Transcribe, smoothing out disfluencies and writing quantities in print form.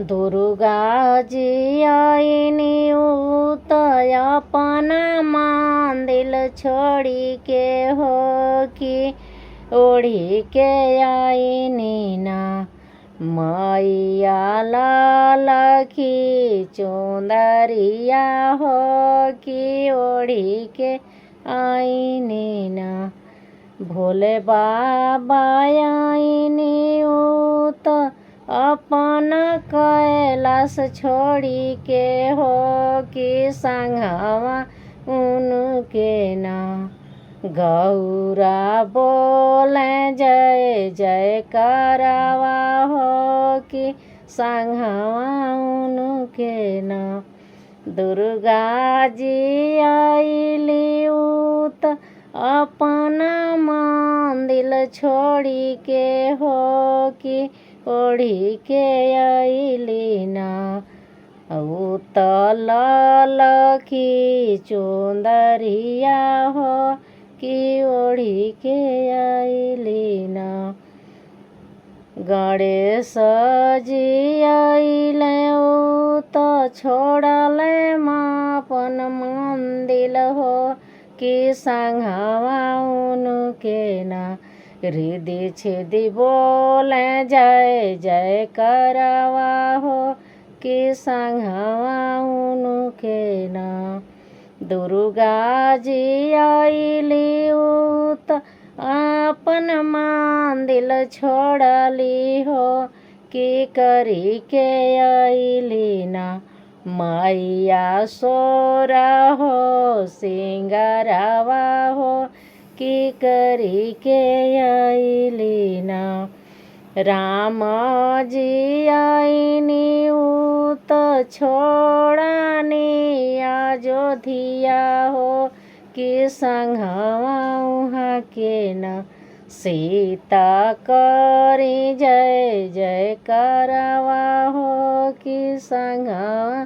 दुर्गा जी आईनी अपन मांदिल छोड़ी के हो कि ओढ़ी के आईनी ना मैया लाल की चुंदरिया हो कि ओढ़ी के आईनी ना भोले बाबा आईनी अपन कैलाश छोड़ी के हो कि संगवा उनके ना गौरा बोले जय जय करवा हो कि संगवा उनके ना दुर्गा जी आईली अपन मंदिल छोड़ी के हो कि ओढ़ी के आईली ना लाल की चुंदरिया हो कि ओढ़ी के आईली ना गणेश जी आइले छोड़ले मापन मंदिल हो कि संगवा उनके ना रिधि छिधि बोले जय जय करवा हो कि संगवा उनके ना दुर्गा जी आईली अपन मंदिल छोड़ली हो कि करी के आईली ना मैया सोरा हो सिंगारवा हो कि करी के आईली ना राम जी आईनी छोड़नी अयोध्या हो कि संगवा उहाँ के ना सीता करी जय जय करवा हो कि संगवा